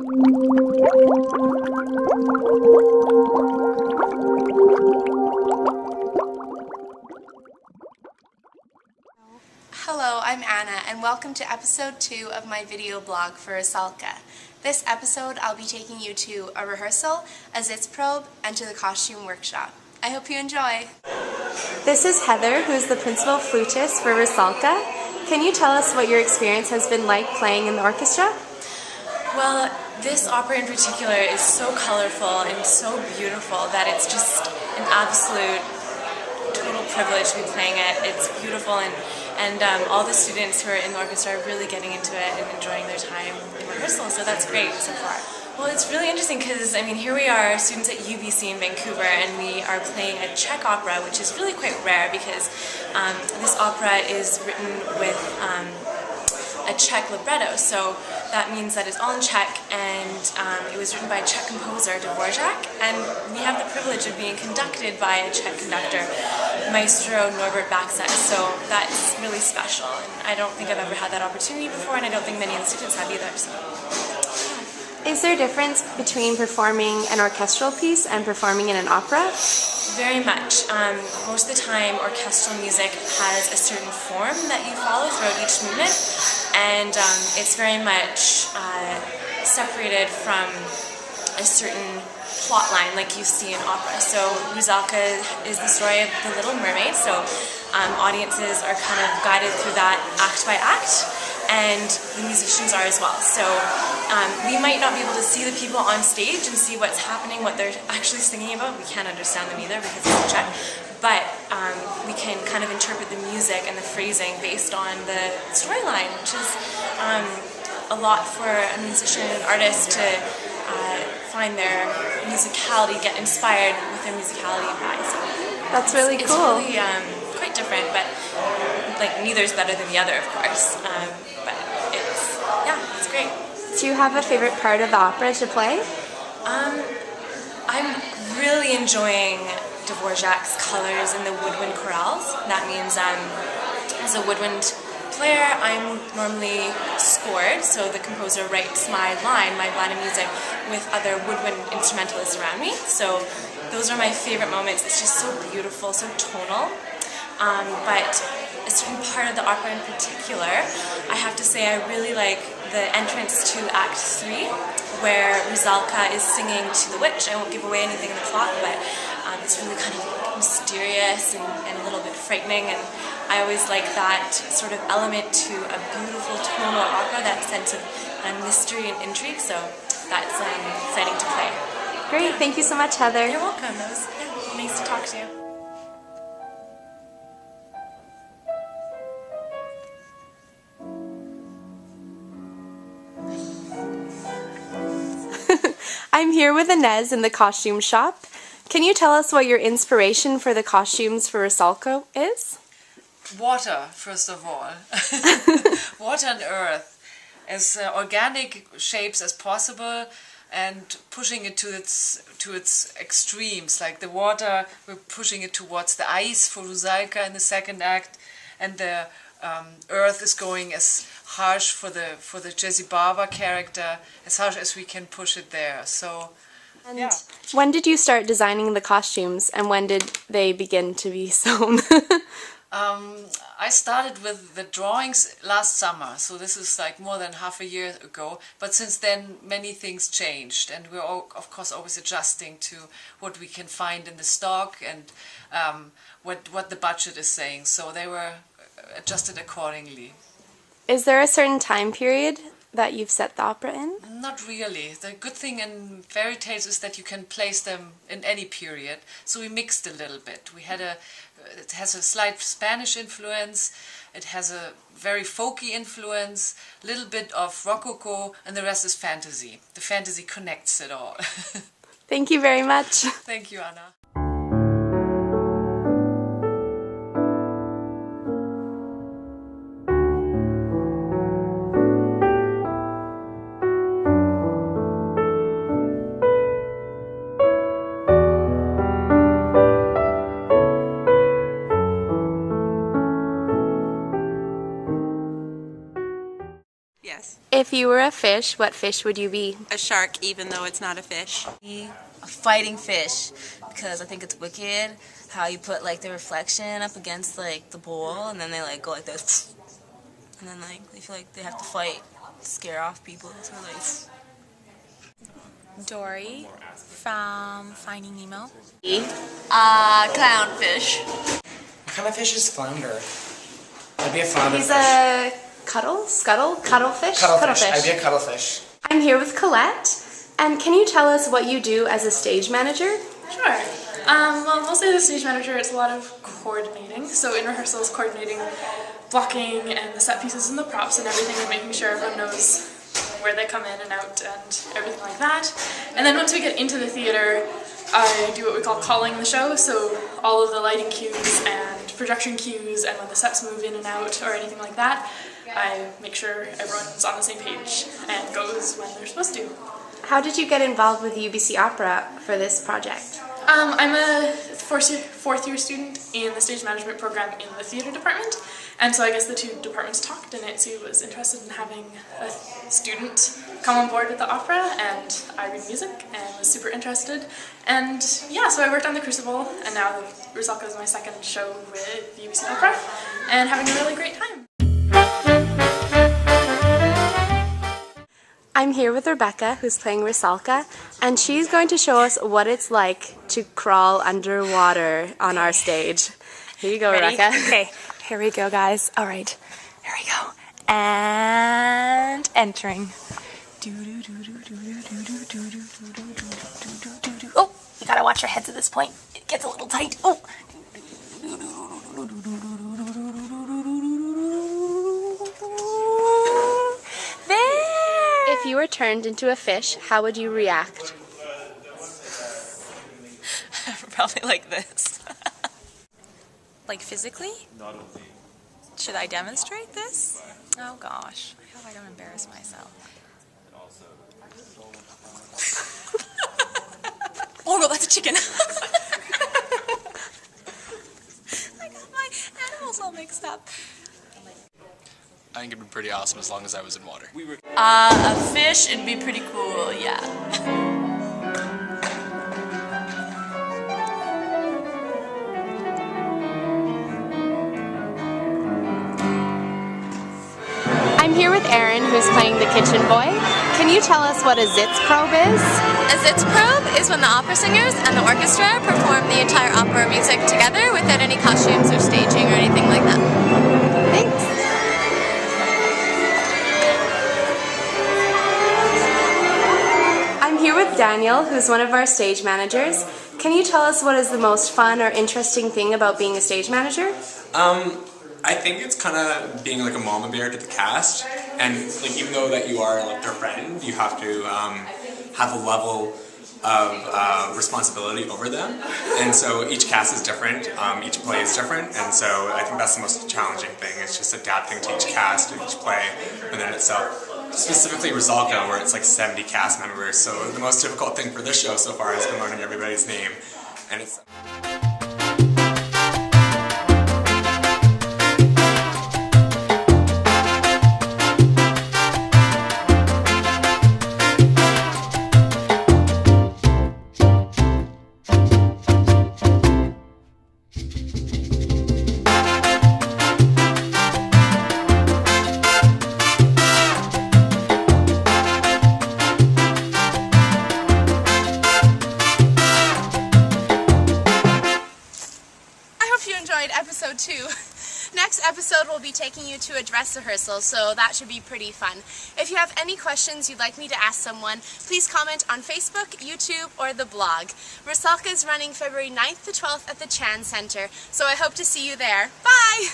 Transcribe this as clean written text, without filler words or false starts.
Hello, I'm Anna, and welcome to episode 2 of my video blog for Rusalka. This episode, I'll be taking you to a rehearsal, a zitz probe, and to the costume workshop. I hope you enjoy! This is Heather, who's the principal flutist for Rusalka. Can you tell us what your experience has been like playing in the orchestra? Well, this opera in particular is so colorful and so beautiful that it's just an absolute total privilege to be playing it. It's beautiful, and all the students who are in the orchestra are really getting into it and enjoying their time in rehearsal, so that's great so far. Well, it's really interesting because, here we are, students at UBC in Vancouver, and we are playing a Czech opera, which is really quite rare because this opera is written with a Czech libretto, so that means that it's all in Czech, and it was written by a Czech composer, Dvorak, and we have the privilege of being conducted by a Czech conductor, Maestro Norbert Baxet, so that's really special, and I don't think I've ever had that opportunity before, and I don't think many of the students have either. So. Is there a difference between performing an orchestral piece and performing in an opera? Very much. Most of the time, orchestral music has a certain form that you follow throughout each movement, and it's very much separated from a certain plot line like you see in opera. So Rusalka is the story of the Little Mermaid, so audiences are kind of guided through that act by act, and the musicians are as well. So we might not be able to see the people on stage and see what's happening, what they're actually singing about. We can't understand them either because it's Czech. But we can kind of interpret the music and the phrasing based on the storyline, which is a lot for a musician and artist to find their musicality, get inspired with their musicality by. So that's really cool. It's really quite different, but neither is better than the other, of course. But it's great. Do you have a favorite part of the opera to play? I'm really enjoying Dvorak's colors in the woodwind chorales. That means as a woodwind player, I'm normally scored, so the composer writes my line of music with other woodwind instrumentalists around me. So those are my favorite moments. It's just so beautiful, so tonal. But a certain part of the opera in particular, I have to say I really like the entrance to Act 3, where Rusalka is singing to the witch. I won't give away anything in the plot, but it's really kind of mysterious and a little bit frightening, and I always like that sort of element to a beautiful tonal opera, that sense of mystery and intrigue, so that's exciting to play. Great, thank you so much, Heather. You're welcome. That was nice to talk to you. I'm here with Inez in the costume shop. Can you tell us what your inspiration for the costumes for Rusalka is? Water, first of all. Water and earth. As organic shapes as possible, and pushing it to its extremes. Like the water, we're pushing it towards the ice for Rusalka in the second act, and the earth is going as harsh for the Jessie Barber character, as harsh as we can push it there. So, and yeah. When did you start designing the costumes, and when did they begin to be sewn? I started with the drawings last summer, so this is like more than half a year ago, but since then many things changed, and we're all, of course, always adjusting to what we can find in the stock and what the budget is saying, so they were adjusted accordingly. Is there a certain time period that you've set the opera in? Not really. The good thing in fairy tales is that you can place them in any period, so we mixed a little bit. It has a slight Spanish influence, it has a very folky influence, a little bit of Rococo, and the rest is fantasy. The fantasy connects it all. Thank you very much. Thank you, Anna. If you were a fish, what fish would you be? A shark, even though it's not a fish. A fighting fish, because I think it's wicked how you put like the reflection up against like the bowl and then they like go like this and then like they feel like they have to fight to scare off people, so like Dory from Finding Nemo. Clownfish. What kind of fish is flounder? I'd be a flounder He's fish. a cuttlefish? Cuttlefish. I'd be a cuttlefish. I'm here with Colette, and can you tell us what you do as a stage manager? Sure. Well, mostly as a stage manager, it's a lot of coordinating. So in rehearsals, coordinating blocking and the set pieces and the props and everything, and making sure everyone knows where they come in and out and everything like that. And then once we get into the theater, I do what we call calling the show, so all of the lighting cues and projection cues and when the sets move in and out or anything like that, I make sure everyone's on the same page and goes when they're supposed to. How did you get involved with UBC Opera for this project? I'm a fourth year student in the stage management program in the theater department, and so I guess the two departments talked, and Itzy was interested in having a student come on board with the opera, and I read music and was super interested, and yeah, so I worked on The Crucible, and now Rusalka is my second show with UBC Opera, and having a really great time. I'm here with Rebecca, who's playing Rusalka, and she's going to show us what it's like to crawl underwater on our stage. Here you go, Ready? Rebecca. Okay, here we go, guys. All right, here we go. And entering. Oh, you gotta watch your heads at this point. It gets a little tight. Oh. If you were turned into a fish, how would you react? Probably like this. Like physically? Should I demonstrate this? Oh gosh, I hope I don't embarrass myself. Oh no, that's a chicken. I got my animals all mixed up. I think it'd be pretty awesome as long as I was in water. a fish, it'd be pretty cool, yeah. I'm here with Erin, who's playing the kitchen boy. Can you tell us what a Zitz probe is? A Zitz probe is when the opera singers and the orchestra perform the entire opera music together without any costumes or staging or anything like that. Thanks. I'm here with Daniel, who's one of our stage managers. Can you tell us what is the most fun or interesting thing about being a stage manager? I think it's kind of being like a mama bear to the cast, and like even though that you are like their friend, you have to have a level of responsibility over them, and so each cast is different, each play is different, and so I think that's the most challenging thing. It's just adapting to each cast and each play within itself. Specifically Rusalka, where it's like 70 cast members, so the most difficult thing for this show so far has been learning everybody's name, and it's. Episode 2. Next episode we'll be taking you to a dress rehearsal, so that should be pretty fun. If you have any questions you'd like me to ask someone, please comment on Facebook, YouTube, or the blog. Rusalka is running February 9th to 12th at the Chan Center, so I hope to see you there. Bye!